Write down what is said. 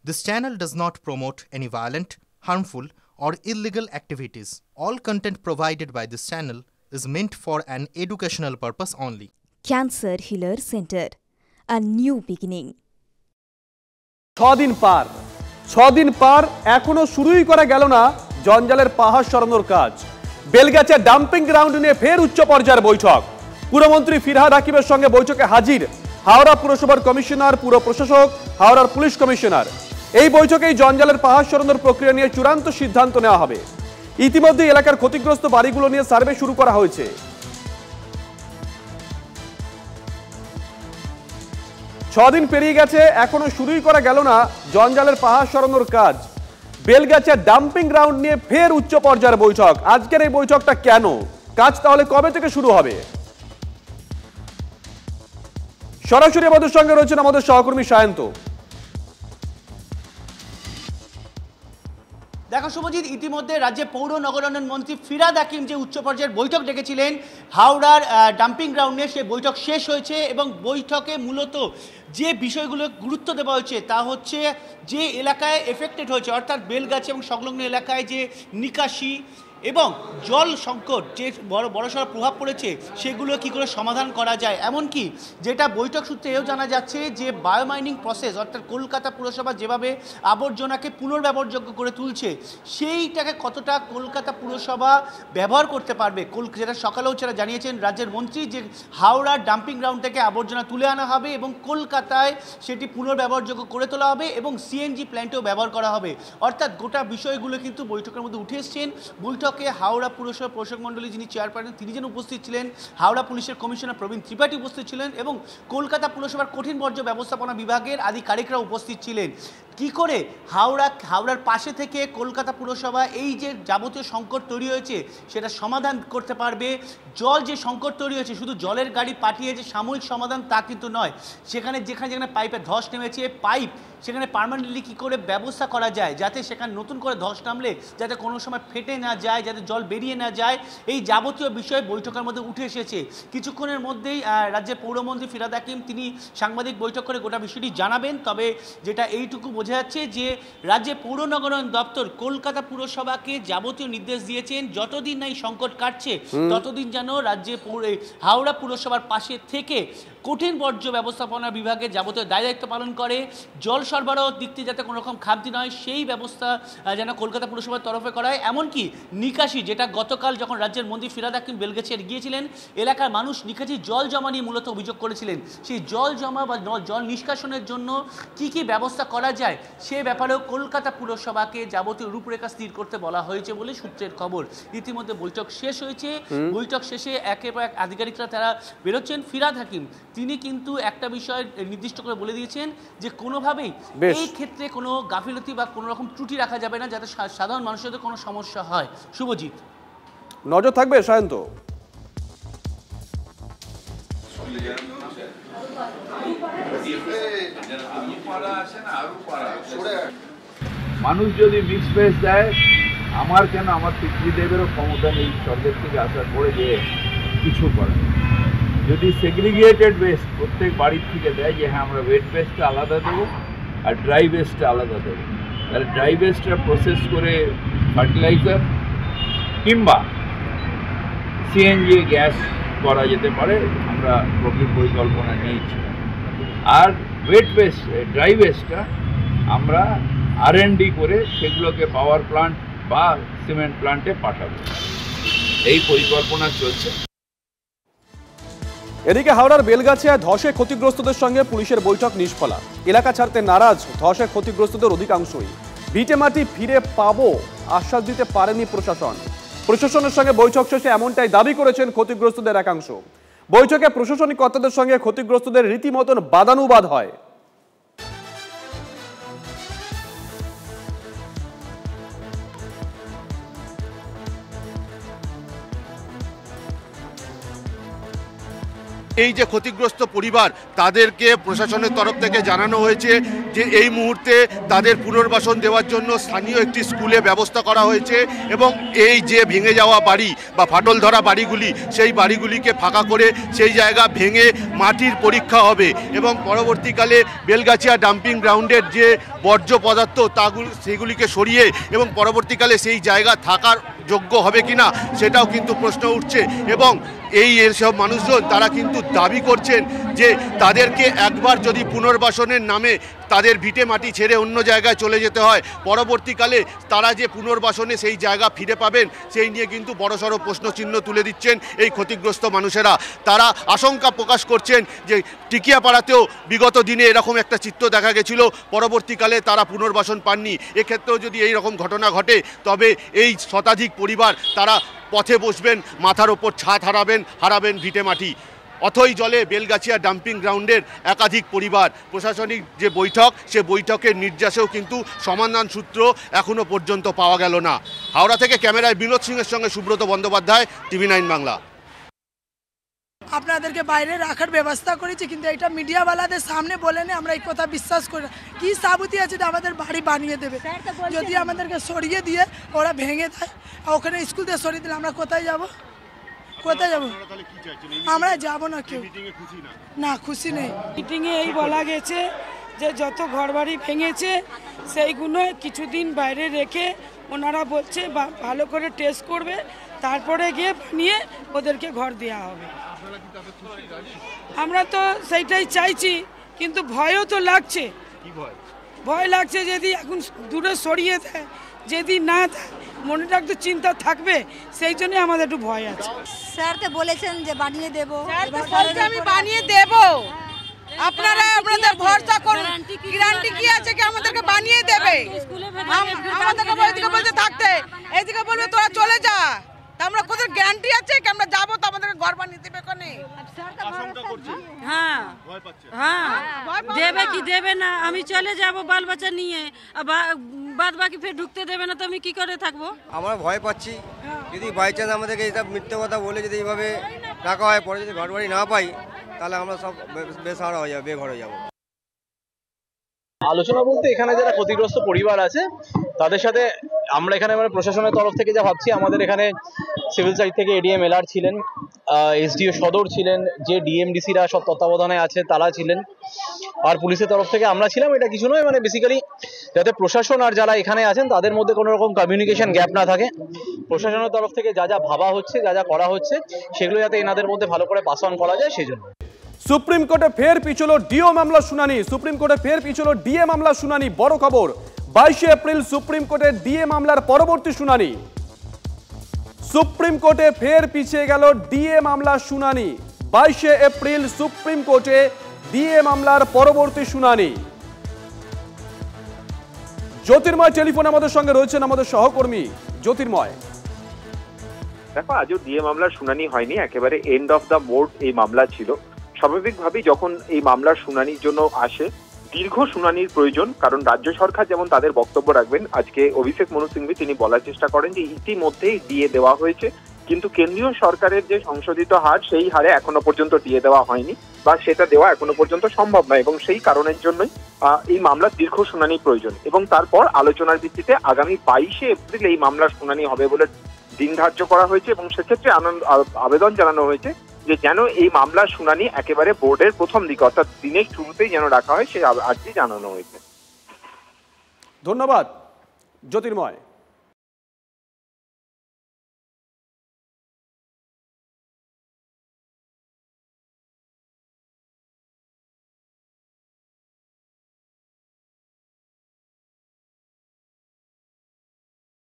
This channel does not promote any violent, harmful, or illegal activities. All content provided by this channel is meant for an educational purpose only. Cancer Healer Center, a new beginning. 6 দিন পার এখনো শুরুই করা গেল না জঞ্জালের পাহাড় সরানোর কাজ। Belgachia dumping ground নিয়ে ফের উচ্চ পর্যায়ের বৈঠক। পুরমন্ত্রী ফিরহাদ হাকিমের সঙ্গে বৈঠকে হাজির হাওড়া পুরসভার কমিশনার, পুর প্রশাসক, হাওড়ার পুলিশ কমিশনার। এই বৈঠকেই জঞ্জালের পাহাড় সরানোর প্রক্রিয়া নিয়ে চূড়ান্ত সিদ্ধান্ত নেওয়া হবে। ইতিমধ্যে এলাকার ক্ষতিগ্রস্ত বাড়িগুলো নিয়ে সার্ভে শুরু করা হয়েছে। 6 দিন পেরিয়ে গেছে, এখনো শুরুই করা গেল না জঞ্জালের পাহাড় সরানোর কাজ। বেলগাছিয়া ডাম্পিং গ্রাউন্ড নিয়ে ফের উচ্চ পর্যায়ের বৈঠক। আজকের এই বৈঠকটা কেন? কাজ তাহলে কবে থেকে শুরু হবে? সরাসরি আমাদের সঙ্গে রয়েছেন আমাদের সহকর্মী সায়ন্ত। দেখো শুভজিৎ, ইতিমধ্যে রাজ্যের পৌর নগরায়ণ মন্ত্রী ফিরহাদ হাকিম যে উচ্চ পর্যায়ের বৈঠক ডেকেছিলেন হাওড়ার ডাম্পিং গ্রাউন্ডে, সেই বৈঠক শেষ হয়েছে এবং বৈঠকে মূলত যে বিষয়গুলো গুরুত্ব দেওয়া হয়েছে তা হচ্ছে যে এলাকায় এফেক্টেড হয়েছে, অর্থাৎ বেলগাছিয়া এবং সংলগ্ন এলাকায় যে নিকাশি এবং জল সংকট যে বড়সড় প্রভাব পড়েছে সেগুলো কী করে সমাধান করা যায়। এমনকি যেটা বৈঠক সূত্রে এও জানা যাচ্ছে যে বায়োমাইনিং প্রসেস, অর্থাৎ কলকাতা পুরসভা যেভাবে আবর্জনাকে পুনর্ব্যবহারযোগ্য করে তুলছে সেইটাকে কতটা কলকাতা পুরসভা ব্যবহার করতে পারবে। যেটা সকালেও যারা জানিয়েছেন রাজ্যের মন্ত্রী যে হাওড়ার ডাম্পিং গ্রাউন্ড থেকে আবর্জনা তুলে আনা হবে এবং কলকাতায় সেটি পুনর্ব্যবহারযোগ্য করে তোলা হবে এবং সিএনজি প্ল্যান্টেও ব্যবহার করা হবে। অর্থাৎ গোটা বিষয়গুলো কিন্তু বৈঠকের মধ্যে উঠে এসছেন। বৈঠকে হাওড়া পুরসভা প্রশাসক মণ্ডলী যিনি চেয়ারপারসন তিনি যেন উপস্থিত ছিলেন, হাওড়া পুলিশের কমিশনার প্রবীণ ত্রিপাঠী উপস্থিত ছিলেন এবং কলকাতা পুরসভার কঠিন বর্জ্য ব্যবস্থাপনা বিভাগের আধিকারিকরা উপস্থিত ছিলেন। কি করে হাওড়ার পাশে থেকে কলকাতা পুরসভা এই যে যাবতীয় সংকট তৈরি হয়েছে সেটা সমাধান করতে পারবে। জল যে সংকট তৈরি হয়েছে শুধু জলের গাড়ি পাঠিয়ে যে সাময়িক সমাধান তা কিন্তু নয়, সেখানে যেখানে পাইপের ধস নেমেছে পাইপ সেখানে পার্মানেন্টলি কী করে ব্যবস্থা করা যায় যাতে সেখানে নতুন করে ধস নামলে যাতে কোনো সময় ফেটে না যায়, যাতে জল বেরিয়ে না যায়, এই যাবতীয় বিষয় বৈঠকের মধ্যে উঠে এসেছে। কিছুক্ষণের মধ্যেই রাজ্যের পৌরমন্ত্রী ফিরহাদ হাকিম তিনি সাংবাদিক বৈঠক করে গোটা বিষয়টি জানাবেন। তবে যেটা এইটুকু বোঝা যাচ্ছে যে রাজ্যের পৌর নগরায়ণ দপ্তর কলকাতা পুরসভাকে যাবতীয় নির্দেশ দিয়েছেন যতদিন না এই সংকট কাটছে ততদিন যেন রাজ্যে হাওড়া পুরসভার পাশে থেকে কঠিন বর্জ্য ব্যবস্থাপনা বিভাগের যাবতীয় দায়িত্ব পালন করে, জল সরবরাহ দিক থেকে যাতে কোনো রকম খামতি নয় সেই ব্যবস্থা যেন কলকাতা পুরসভার তরফে করা হয়। এমনকি নিকাশি, যেটা গতকাল যখন রাজ্যের মন্ত্রী ফিরহাদ হাকিম বেলগাছিয়া গিয়েছিলেন, এলাকার মানুষ নিকাশি জল জমা নিয়ে মূলত অভিযোগ করেছিলেন। সেই জল জমা বা জল নিষ্কাশনের জন্য কি কি ব্যবস্থা করা যায় সে ব্যাপারেও কলকাতা পুরসভাকে যাবতীয় রূপরেখা স্থির করতে বলা হয়েছে বলে সূত্রের খবর। ইতিমধ্যে বৈঠক শেষ হয়েছে, বৈঠক শেষে একেবারে আধিকারিকরা তারা বেরোচ্ছেন। ফিরহাদ হাকিম তিনি কিন্তু একটা বিষয় নির্দিষ্ট করে বলে দিয়েছেন যে কোনোভাবেই এই ক্ষেত্রে কোনো গাফিলতি বা কোনো রকম ত্রুটি রাখা যাবে না যাতে সাধারণ মানুষের কোনো সমস্যা হয়। শুভজিৎ, নজর থাকবে সায়ন্ত। মানুষ যদি মিক্স ভেজ দেয়, আমার কেন আমার পিতৃদেবেরও ক্ষমতা নেই স্বর্গের থেকে আসার পরে যে কিছু করার। যদি সেগ্রিগেটেড ওয়েস্ট প্রত্যেক বাড়ির থেকে দেয় যে হ্যাঁ আমরা ওয়েট ওয়েস্টটা আলাদা দেবো আর ড্রাই ওয়েস্টটা আলাদা দেবো, তাহলে ড্রাই ওয়েস্টটা প্রসেস করে ফার্টিলাইজার কিংবা সিএনজি গ্যাস করা যেতে পারে, আমরা প্রকৃত পরিকল্পনা নিয়েছি। আর ওয়েট ওয়েস্ট ড্রাই ওয়েস্টটা আমরা R&D করে সেগুলোকে পাওয়ার প্লান্ট বা সিমেন্ট প্লান্টে পাঠাবো, এই পরিকল্পনা চলছে। এদিকে হাওড়ার বেলগাছিয়া ধসে ক্ষতিগ্রস্তদের সঙ্গে পুলিশের বৈঠক নিষ্ফলা। এলাকা ছাড়তে নারাজ ধসে ক্ষতিগ্রস্তদের অধিকাংশই। ভিটে মাটি ফিরে পাবো আশ্বাস দিতে পারেনি প্রশাসন। প্রশাসনের সঙ্গে বৈঠক শেষে এমনটাই দাবি করেছেন ক্ষতিগ্রস্তদের একাংশ। বৈঠকে প্রশাসনিক কর্তাদের সঙ্গে ক্ষতিগ্রস্তদের রীতিমতন বাদানুবাদ হয়। এই যে ক্ষতিগ্রস্ত পরিবার তাদেরকে প্রশাসনের তরফ থেকে জানানো হয়েছে যে এই মুহূর্তে তাদের পুনর্বাসন দেওয়ার জন্য স্থানীয় একটি স্কুলে ব্যবস্থা করা হয়েছে এবং এই যে ভেঙে যাওয়া বাড়ি বা ফাটল ধরা বাড়িগুলি সেই বাড়িগুলিকে ফাঁকা করে সেই জায়গা ভেঙে মাটির পরীক্ষা হবে এবং পরবর্তীকালে বেলগাছিয়া ডাম্পিং গ্রাউন্ডের যে বর্জ্য পদার্থ সেগুলিকে সরিয়ে এবং পরবর্তীকালে সেই জায়গা থাকার যোগ্য হবে কিনা সেটাও কিন্তু প্রশ্ন উঠছে এবং এইসব মানুষজন তারা কিন্তু দাবি করছেন যে তাদেরকে একবার যদি পুনর্বাসনের নামে তাদের ভিটে মাটি ছেড়ে অন্য জায়গায় চলে যেতে হয় পরবর্তীকালে তারা যে পুনর্বাসনে সেই জায়গা ফিরে পাবেন সেই নিয়ে কিন্তু বড়সড় প্রশ্নচিহ্ন তুলে দিচ্ছেন এই ক্ষতিগ্রস্ত মানুষেরা। তারা আশঙ্কা প্রকাশ করছেন যে টিকিয়াপাড়াতেও বিগত দিনে এরকম একটা চিত্র দেখা গেছিল, পরবর্তীকালে তারা পুনর্বাসন পাননি। এক্ষেত্রেও যদি এই রকম ঘটনা ঘটে তবে এই শতাধিক পরিবার তারা পথে বসবেন, মাথার ওপর ছাদ হারাবেন ভিটে মাটি। অথই জলে বেলগাছিয়া ডাম্পিং গ্রাউন্ডের একাধিক পরিবার। প্রশাসনিক যে বৈঠক সে বৈঠকের নির্যাসেও কিন্তু সমাধান সূত্র এখনো পর্যন্ত পাওয়া গেল না। হাওড়া থেকে ক্যামেরায় বিনোদ সিংয়ের সঙ্গে সুব্রত বন্দ্যোপাধ্যায়, TV9 বাংলা। আপনাদেরকে বাইরে রাখার ব্যবস্থা করেছি, কিন্তু এটা মিডিয়াওয়ালাদের সামনে বলে না, আমরা এই কথা বিশ্বাস করি না। কি সাবুতি আছে যে আমাদের বাড়ি বানিয়ে দেবে? যদি আমাদেরকে সরিয়ে দিয়ে ওরা ভেঙে দেয়, ওখানে স্কুল থেকে সরিয়ে দিলে আমরা কোথায় যাব? আমরা যাব না, কেউ না খুশি নেই। মিটিংয়ে এই বলা গেছে যে যত ঘরবাড়ি ভেঙেছে সেইগুলো কিছুদিন বাইরে রেখে ওনারা বলছে ভালো করে টেস্ট করবে, তারপরে গিয়ে বানিয়ে ওদেরকে ঘর দেওয়া হবে। আমরা তো সেইটাই চাইছি, কিন্তু ভয়ও তো লাগছে। ভয় লাগছে যদি এখন দূরে সরিয়ে দেয়, যদি না দেয় মনেটা একটু চিন্তা থাকবে, সেই জন্য আমাদের একটু ভয় আছে। স্যারকে বলেছেন যে বানিয়ে দেবো, আমি বানিয়ে দেব, আপনারা আপনাদের ভরসা করুন। গ্যারান্টি কি আছে কি আমাদেরকে বানিয়ে দেবে? আমাদেরকে বলতে থাকতে, এইদিকে বলবে তোরা চলে যা, আমরা কোথাও গ্যারান্টি আছে কি আমরা যাবো তো আমাদেরকে ঘর বানিয়ে দেবে? হ্যাঁ হ্যাঁ দেবে কি দেবে না, আমি চলে যাব বাল বাচ্চা নিয়ে, বাদ বাকি ফের ঢুকতে দেবে না তো আমি কি করে থাকবো? আমরা ভয় পাচ্ছি, যদি বাই চান্স আমাদেরকে এইসব মিথ্যে কথা বলে যদি এইভাবে রাখা হয়, পরে যদি ঘর বাড়ি না পাই তাহলে আমরা সব বেসাহারা হয়ে যাবো, বেঘর হয়ে যাবো। আলোচনা বলতে এখানে যারা ক্ষতিগ্রস্ত পরিবার আছে তাদের সাথে আমরা এখানে মানে প্রশাসনের তরফ থেকে যা ভাবছি, আমাদের এখানে সিভিল সাইড থেকে এডিএম এলআর ছিলেন, এসডিও সদর ছিলেন, যে ডিএমডিসিরা সব তত্ত্বাবধানে আছে তারা ছিলেন, আর পুলিশের তরফ থেকে আমরা ছিলাম। এটা কিছু নয়, মানে বেসিক্যালি যাতে প্রশাসন আর যারা এখানে আছেন তাদের মধ্যে কোনো রকম কমিউনিকেশন গ্যাপ না থাকে, প্রশাসনের তরফ থেকে যা যা ভাবা হচ্ছে, যা যা করা হচ্ছে সেগুলো যাতে এনাদের মধ্যে ভালো করে পাস অন করা যায় সেই জন্য। সুপ্রিম কোর্টে ফের পিছলো ডিও মামলা শুনানি। সুপ্রিম কোর্টে ফের পিছলো ডিএ মামলা শুনানি। বড় খবর, 22 এপ্রিল সুপ্রিম কোর্টের ডিএ মামলার পরবর্তী শুনানি। সুপ্রিম কোর্টে ফের পিছিয়ে গেল ডিএ মামলার শুনানি। 22 এপ্রিল সুপ্রিম কোর্টে ডিএ মামলার পরবর্তী শুনানি। জ্যোতির্ময় টেলিফোনে আমাদের সঙ্গে রয়েছেন আমাদের সহকর্মী জ্যোতির্ময়। দেখো, আজও ডিএ মামলার শুনানি হয়নি, একেবারে এন্ড অফ দ্য বোর্ড এই মামলা ছিল। স্বাভাবিকভাবেই যখন এই মামলার শুনানির জন্য আসে দীর্ঘ শুনানির প্রয়োজন, কারণ রাজ্য সরকার যেমন তাদের বক্তব্য রাখবেন। আজকে অভিষেক মনু সিংভি তিনি বলার চেষ্টা করেন যে ইতিমধ্যেই ডিএ দেওয়া হয়েছে, কিন্তু কেন্দ্রীয় সরকারের যে সংশোধিত হার সেই হারে এখনো পর্যন্ত ডিএ দেওয়া হয়নি বা সেটা দেওয়া এখনো পর্যন্ত সম্ভব নয়, এবং সেই কারণের জন্যই এই মামলার দীর্ঘ শুনানি প্রয়োজন। এবং তারপর আলোচনার ভিত্তিতে আগামী 22 এপ্রিল এই মামলার শুনানি হবে বলে দিন ধার্য করা হয়েছে, এবং সেক্ষেত্রে আবেদন জানানো হয়েছে যে যেন এই মামলার শুনানি একেবারে বোর্ডের প্রথম দিকে অর্থাৎ দিনের শুরুতেই যেন রাখা হয়, সেই আর্জি জানানো হয়েছে। ধন্যবাদ জ্যোতির্ময়।